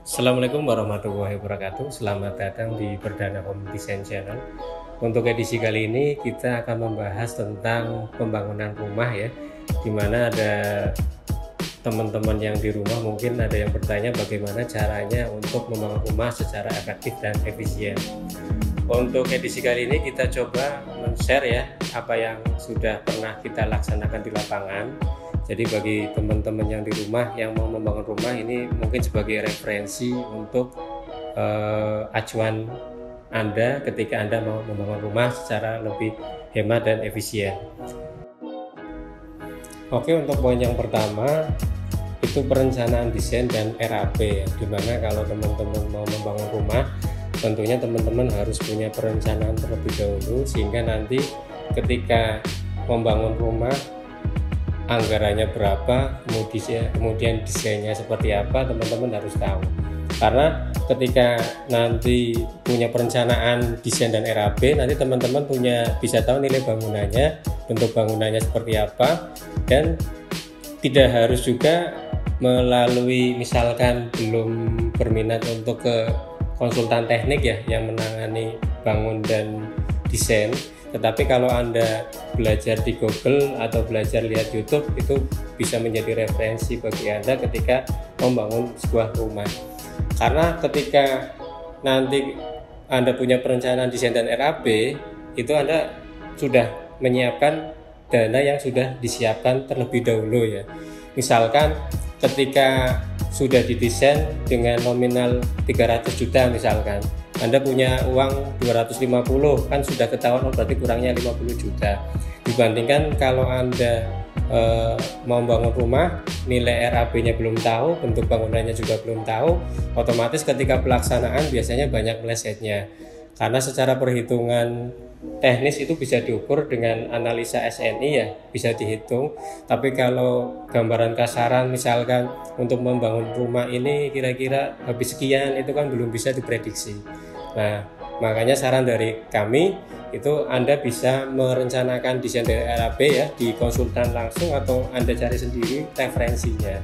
Assalamualaikum warahmatullahi wabarakatuh. Selamat datang di Perdana Home Design Channel. Untuk edisi kali ini kita akan membahas tentang pembangunan rumah ya, dimana ada teman-teman yang di rumah mungkin ada yang bertanya bagaimana caranya untuk membangun rumah secara efektif dan efisien. Untuk edisi kali ini kita coba men-share ya apa yang sudah pernah kita laksanakan di lapangan. Jadi bagi teman-teman yang di rumah yang mau membangun rumah ini mungkin sebagai referensi untuk acuan Anda ketika Anda mau membangun rumah secara lebih hemat dan efisien. Oke, untuk poin yang pertama itu perencanaan desain dan RAP ya, dimana kalau teman-teman mau membangun rumah tentunya teman-teman harus punya perencanaan terlebih dahulu sehingga nanti ketika membangun rumah anggarannya berapa, kemudian desainnya seperti apa, teman-teman harus tahu. Karena ketika nanti punya perencanaan desain dan RAP, nanti teman-teman bisa tahu nilai bangunannya, bentuk bangunannya seperti apa, dan tidak harus juga melalui misalkan belum berminat untuk ke konsultan teknik ya yang menangani bangun dan desain. Tetapi kalau Anda belajar di Google atau belajar lihat YouTube, itu bisa menjadi referensi bagi Anda ketika membangun sebuah rumah. Karena ketika nanti Anda punya perencanaan desain dan RAP, itu Anda sudah menyiapkan dana yang sudah disiapkan terlebih dahulu ya. Misalkan ketika sudah didesain dengan nominal 300 juta misalkan, Anda punya uang 250, kan sudah ketahuan berarti kurangnya 50 juta. Dibandingkan kalau Anda mau bangun rumah, nilai RAP-nya belum tahu, bentuk bangunannya juga belum tahu, otomatis ketika pelaksanaan biasanya banyak melesetnya. Karena secara perhitungan teknis itu bisa diukur dengan analisa SNI ya, bisa dihitung. Tapi kalau gambaran kasaran misalkan untuk membangun rumah ini kira-kira habis sekian, itu kan belum bisa diprediksi. Nah, makanya saran dari kami itu Anda bisa merencanakan desain dari RAP ya di konsultan langsung atau Anda cari sendiri referensinya.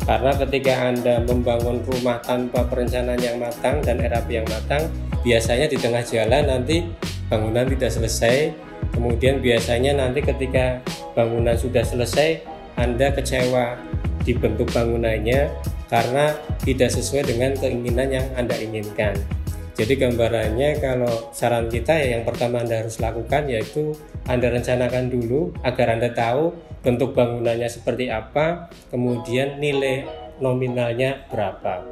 Karena ketika Anda membangun rumah tanpa perencanaan yang matang dan RAP yang matang, biasanya di tengah jalan nanti bangunan tidak selesai. Kemudian biasanya nanti ketika bangunan sudah selesai, Anda kecewa di bentuk bangunannya karena tidak sesuai dengan keinginan yang Anda inginkan. Jadi gambarannya kalau saran kita ya yang pertama Anda harus lakukan yaitu Anda rencanakan dulu agar Anda tahu bentuk bangunannya seperti apa, kemudian nilai nominalnya berapa.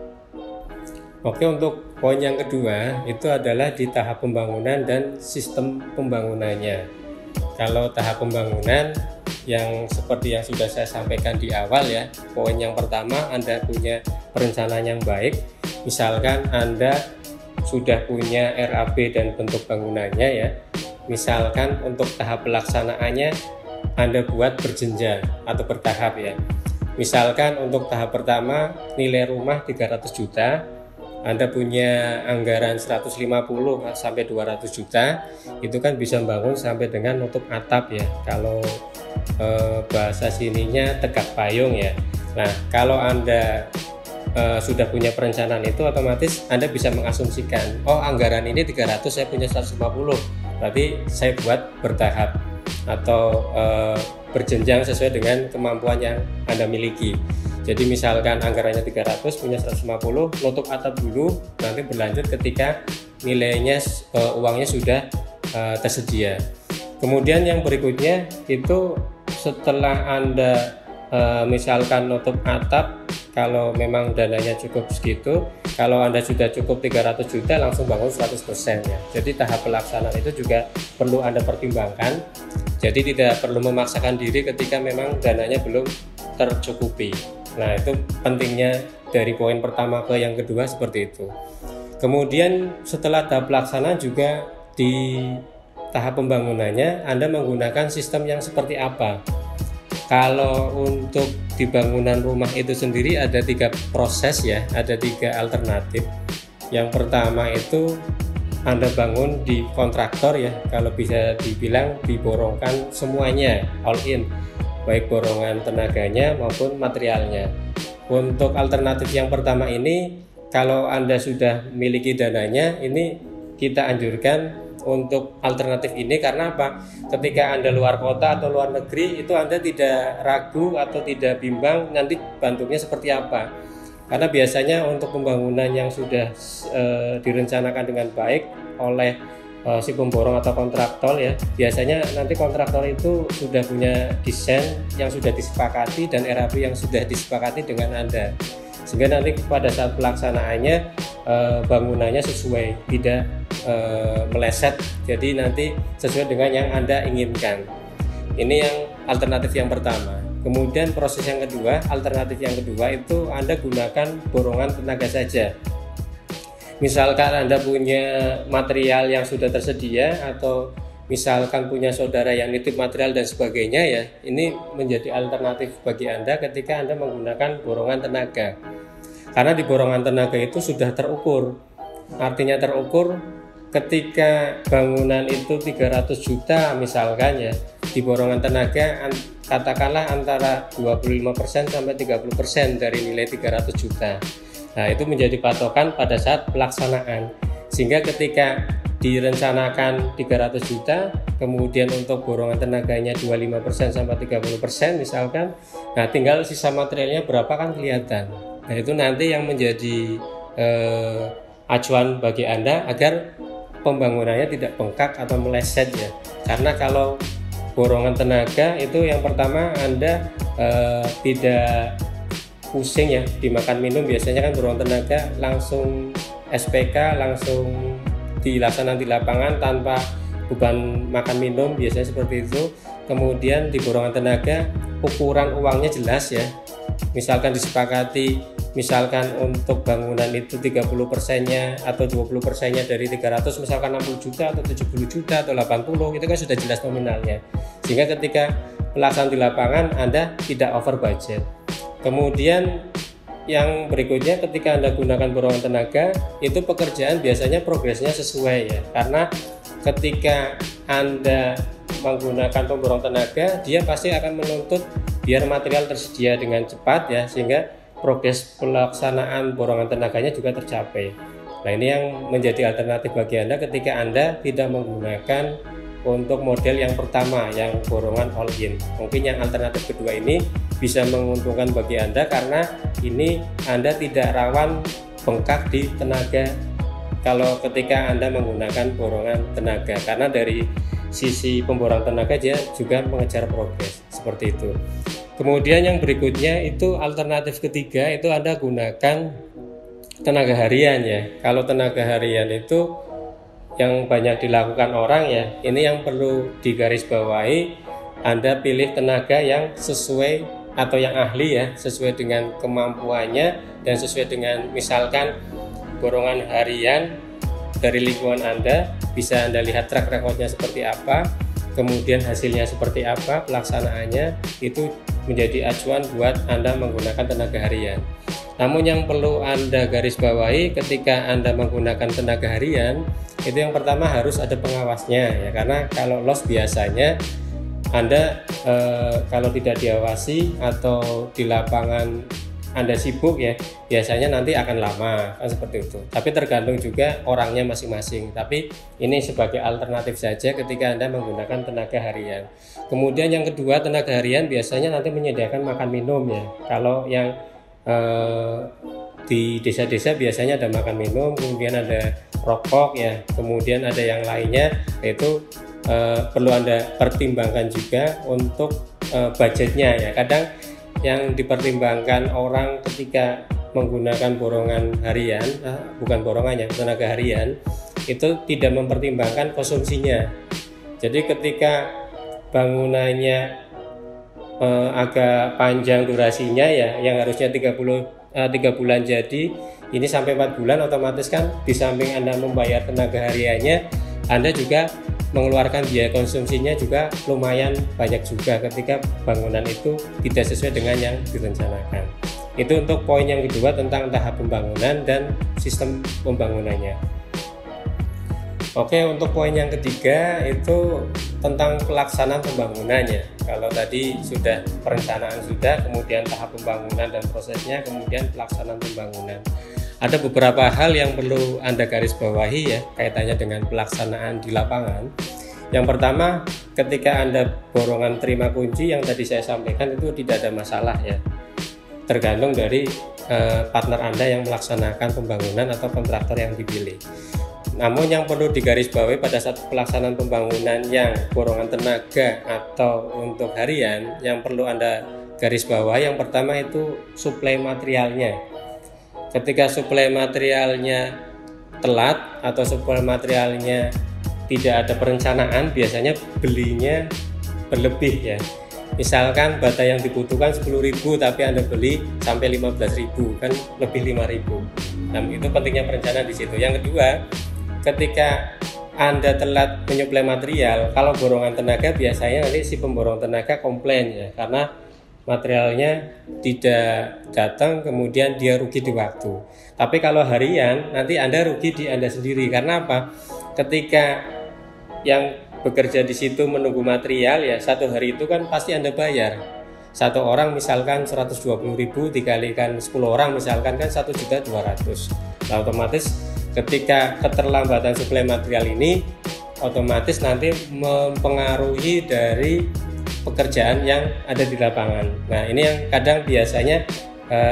Oke, untuk poin yang kedua itu adalah di tahap pembangunan dan sistem pembangunannya. Kalau tahap pembangunan yang seperti yang sudah saya sampaikan di awal ya, poin yang pertama Anda punya perencanaan yang baik. Misalkan Anda sudah punya RAP dan bentuk bangunannya ya. Misalkan untuk tahap pelaksanaannya Anda buat berjenjang atau bertahap ya. Misalkan untuk tahap pertama nilai rumah 300 juta, Anda punya anggaran 150 sampai 200 juta, itu kan bisa bangun sampai dengan nutup atap ya. Kalau bahasa sininya tegak payung ya. Nah, kalau Anda sudah punya perencanaan itu, otomatis Anda bisa mengasumsikan, oh anggaran ini 300, saya punya 150, berarti saya buat bertahap atau berjenjang sesuai dengan kemampuan yang Anda miliki. Jadi misalkan anggarannya 300, punya 150, nutup atap dulu, nanti berlanjut ketika nilainya uangnya sudah tersedia. Kemudian yang berikutnya itu setelah Anda misalkan nutup atap, kalau memang dananya cukup segitu, kalau Anda sudah cukup 300 juta langsung bangun 100% ya. Jadi tahap pelaksanaan itu juga perlu Anda pertimbangkan. Jadi tidak perlu memaksakan diri ketika memang dananya belum tercukupi. Nah, itu pentingnya dari poin pertama ke yang kedua seperti itu. Kemudian setelah tahap pelaksanaan juga di tahap pembangunannya Anda menggunakan sistem yang seperti apa. Kalau untuk di bangunan rumah itu sendiri ada 3 proses ya, ada 3 alternatif. Yang pertama itu Anda bangun di kontraktor ya, kalau bisa dibilang diborongkan semuanya, all in, baik borongan tenaganya maupun materialnya. Untuk alternatif yang pertama ini kalau Anda sudah memiliki dananya, ini kita anjurkan untuk alternatif ini. Karena apa? Ketika Anda luar kota atau luar negeri, itu Anda tidak ragu atau tidak bimbang nanti bentuknya seperti apa. Karena biasanya untuk pembangunan yang sudah direncanakan dengan baik oleh si pemborong atau kontraktor ya, biasanya nanti kontraktor itu sudah punya desain yang sudah disepakati dan RAP yang sudah disepakati dengan Anda, sehingga nanti pada saat pelaksanaannya bangunannya sesuai, tidak meleset, jadi nanti sesuai dengan yang Anda inginkan. Ini yang alternatif yang pertama. Kemudian proses yang kedua, alternatif yang kedua itu Anda gunakan borongan tenaga saja. Misalkan Anda punya material yang sudah tersedia, atau misalkan punya saudara yang nitip material dan sebagainya ya, ini menjadi alternatif bagi Anda ketika Anda menggunakan borongan tenaga. Karena di borongan tenaga itu sudah terukur. Artinya terukur ketika bangunan itu 300 juta misalkan ya, di borongan tenaga katakanlah antara 25% sampai 30% dari nilai 300 juta. Nah, itu menjadi patokan pada saat pelaksanaan. Sehingga ketika direncanakan 300 juta, kemudian untuk borongan tenaganya 25% sampai 30% misalkan, nah tinggal sisa materialnya berapa kan kelihatan. Nah, itu nanti yang menjadi acuan bagi Anda agar pembangunannya tidak bengkak atau meleset ya. Karena kalau borongan tenaga itu yang pertama Anda tidak pusing ya dimakan minum. Biasanya kan borongan tenaga langsung SPK, langsung dilaksanakan di lapangan tanpa beban makan minum, biasanya seperti itu. Kemudian di borongan tenaga ukuran uangnya jelas ya, misalkan disepakati, misalkan untuk bangunan itu 30%-nya atau 20%-nya dari 300, misalkan 60 juta atau 70 juta atau 80, itu kan sudah jelas nominalnya, sehingga ketika pelaksanaan di lapangan Anda tidak over budget. Kemudian yang berikutnya, ketika Anda gunakan borongan tenaga, itu pekerjaan biasanya progresnya sesuai ya, karena ketika Anda menggunakan pemborong tenaga, dia pasti akan menuntut biar material tersedia dengan cepat ya, sehingga progres pelaksanaan borongan tenaganya juga tercapai. Nah, ini yang menjadi alternatif bagi Anda ketika Anda tidak menggunakan untuk model yang pertama, yang borongan all in. Mungkin yang alternatif kedua ini bisa menguntungkan bagi Anda, karena ini Anda tidak rawan bengkak di tenaga kalau ketika Anda menggunakan borongan tenaga, karena dari sisi pemborong tenaga dia juga mengejar progres seperti itu. Kemudian yang berikutnya itu alternatif ketiga, itu Anda gunakan tenaga harian ya. Kalau tenaga harian itu yang banyak dilakukan orang ya, ini yang perlu digarisbawahi, Anda pilih tenaga yang sesuai atau yang ahli ya, sesuai dengan kemampuannya dan sesuai dengan misalkan borongan harian dari lingkungan Anda, bisa Anda lihat track recordnya seperti apa, kemudian hasilnya seperti apa, pelaksanaannya, itu menjadi acuan buat Anda menggunakan tenaga harian. Namun yang perlu Anda garis bawahi ketika Anda menggunakan tenaga harian, itu yang pertama harus ada pengawasnya ya, karena kalau loss biasanya Anda kalau tidak diawasi atau di lapangan Anda sibuk ya, biasanya nanti akan lama kan seperti itu. Tapi tergantung juga orangnya masing-masing. Tapi ini sebagai alternatif saja ketika Anda menggunakan tenaga harian. Kemudian yang kedua, tenaga harian biasanya nanti menyediakan makan minum ya. Kalau yang di desa-desa biasanya ada makan minum, kemudian ada rokok ya, kemudian ada yang lainnya, yaitu perlu Anda pertimbangkan juga untuk budgetnya ya. Kadang yang dipertimbangkan orang ketika menggunakan borongan harian, bukan borongannya, tenaga harian, itu tidak mempertimbangkan konsumsinya. Jadi ketika bangunannya agak panjang durasinya ya, yang harusnya 3 bulan jadi ini sampai 4 bulan, otomatis kan di samping Anda membayar tenaga hariannya, Anda juga mengeluarkan biaya konsumsinya juga lumayan banyak juga ketika bangunan itu tidak sesuai dengan yang direncanakan. Itu untuk poin yang kedua tentang tahap pembangunan dan sistem pembangunannya. Oke, untuk poin yang ketiga itu tentang pelaksanaan pembangunannya. Kalau tadi sudah perencanaan sudah, kemudian tahap pembangunan dan prosesnya, kemudian pelaksanaan pembangunan. ada beberapa hal yang perlu Anda garis bawahi ya kaitannya dengan pelaksanaan di lapangan. Yang pertama, ketika Anda borongan terima kunci yang tadi saya sampaikan itu tidak ada masalah ya, tergantung dari partner Anda yang melaksanakan pembangunan atau kontraktor yang dipilih. Namun yang perlu digarisbawahi pada saat pelaksanaan pembangunan yang borongan tenaga atau untuk harian, yang perlu Anda garis bawah yang pertama itu suplai materialnya. Ketika suplai materialnya telat atau suplai materialnya tidak ada perencanaan, biasanya belinya berlebih ya. Misalkan bata yang dibutuhkan 10.000 tapi Anda beli sampai 15.000, kan lebih 5.000. Nah, itu pentingnya perencanaan di situ. Yang kedua, ketika Anda telat menyuplai material, kalau borongan tenaga biasanya nanti si pemborong tenaga komplain ya, karena materialnya tidak datang, kemudian dia rugi di waktu. Tapi kalau harian, nanti Anda rugi di Anda sendiri. Karena apa? Ketika yang bekerja di situ menunggu material ya, satu hari itu kan pasti Anda bayar. Satu orang misalkan 120.000 dikalikan 10 orang misalkan kan 1.200.000. Nah, otomatis ketika keterlambatan suplai material ini otomatis nanti mempengaruhi dari pekerjaan yang ada di lapangan. Nah, ini yang kadang biasanya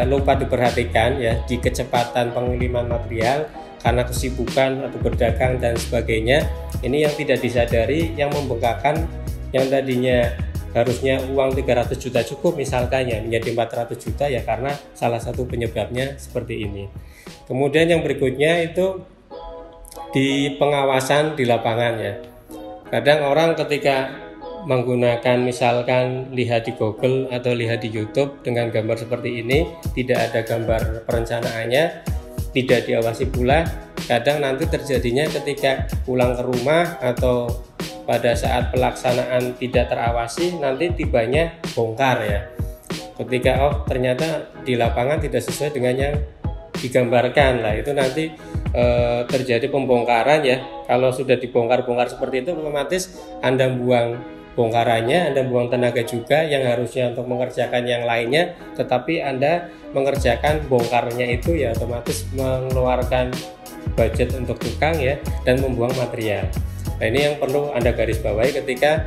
lupa diperhatikan ya, di kecepatan pengiriman material karena kesibukan atau berdagang dan sebagainya. Ini yang tidak disadari, yang membengkakkan yang tadinya harusnya uang 300 juta cukup misalkan ya menjadi 400 juta ya, karena salah satu penyebabnya seperti ini. Kemudian yang berikutnya itu di pengawasan di lapangan ya. Kadang orang ketika menggunakan misalkan lihat di Google atau lihat di YouTube dengan gambar seperti ini, tidak ada gambar perencanaannya, tidak diawasi pula, kadang nanti terjadinya ketika pulang ke rumah atau pada saat pelaksanaan tidak terawasi, nanti tibanya bongkar ya. Ketika ternyata di lapangan tidak sesuai dengan yang digambarkan, lah itu nanti terjadi pembongkaran ya. Kalau sudah dibongkar-bongkar seperti itu, otomatis Anda buang bongkarannya, Anda buang tenaga juga yang harusnya untuk mengerjakan yang lainnya, tetapi Anda mengerjakan bongkarnya itu ya otomatis mengeluarkan budget untuk tukang ya, dan membuang material. Nah, ini yang perlu Anda garis bawahi ketika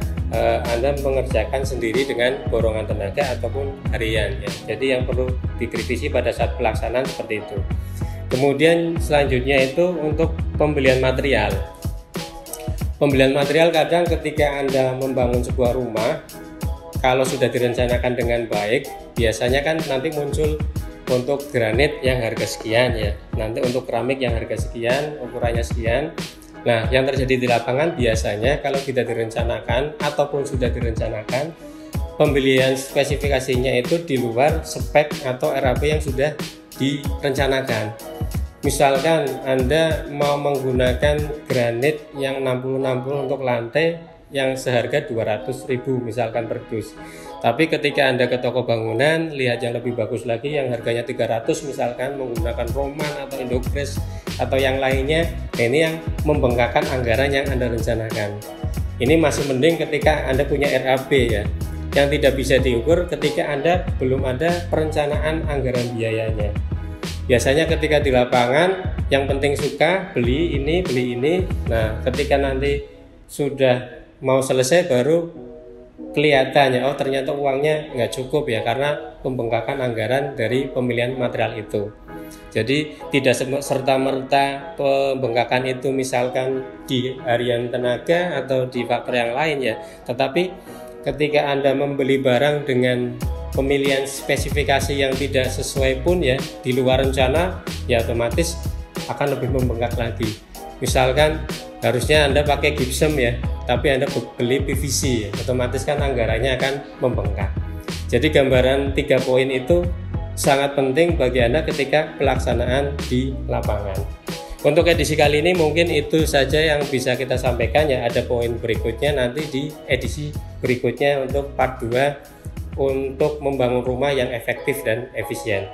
Anda mengerjakan sendiri dengan borongan tenaga ataupun harian ya. Jadi yang perlu dikritisi pada saat pelaksanaan seperti itu. Kemudian selanjutnya itu untuk pembelian material. Pembelian material kadang ketika Anda membangun sebuah rumah, kalau sudah direncanakan dengan baik, biasanya kan nanti muncul untuk granit yang harga sekian ya, nanti untuk keramik yang harga sekian, ukurannya sekian. Nah, yang terjadi di lapangan biasanya kalau tidak direncanakan ataupun sudah direncanakan, pembelian spesifikasinya itu di luar spek atau RAP yang sudah direncanakan. Misalkan Anda mau menggunakan granit yang 60-60 untuk lantai yang seharga 200.000 misalkan per dus. Tapi ketika Anda ke toko bangunan, lihat yang lebih bagus lagi yang harganya 300 misalkan menggunakan Roman atau Indogres atau yang lainnya, ini yang membengkakkan anggaran yang Anda rencanakan. Ini masih mending ketika Anda punya RAP ya, yang tidak bisa diukur ketika Anda belum ada perencanaan anggaran biayanya. Biasanya ketika di lapangan yang penting suka beli ini. Nah, ketika nanti sudah mau selesai baru kelihatannya ternyata uangnya nggak cukup ya, karena pembengkakan anggaran dari pemilihan material itu. Jadi tidak serta-merta pembengkakan itu misalkan di harian tenaga atau di faktor yang lain ya, tetapi ketika Anda membeli barang dengan pemilihan spesifikasi yang tidak sesuai pun ya, di luar rencana ya, otomatis akan lebih membengkak lagi. Misalkan harusnya Anda pakai gypsum ya, tapi Anda beli PVC ya, otomatis kan anggarannya akan membengkak. Jadi gambaran 3 poin itu sangat penting bagi Anda ketika pelaksanaan di lapangan. Untuk edisi kali ini mungkin itu saja yang bisa kita sampaikan ya. Ada poin berikutnya nanti di edisi berikutnya untuk part 2 untuk membangun rumah yang efektif dan efisien.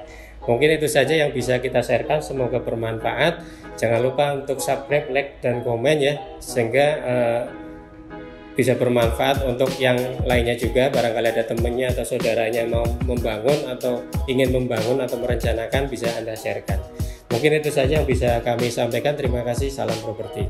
Mungkin itu saja yang bisa kita sharekan, semoga bermanfaat. Jangan lupa untuk subscribe, like, dan komen ya, sehingga bisa bermanfaat untuk yang lainnya juga. Barangkali ada temannya atau saudaranya mau membangun atau ingin membangun atau merencanakan, bisa Anda sharekan. Mungkin itu saja yang bisa kami sampaikan. Terima kasih. Salam properti.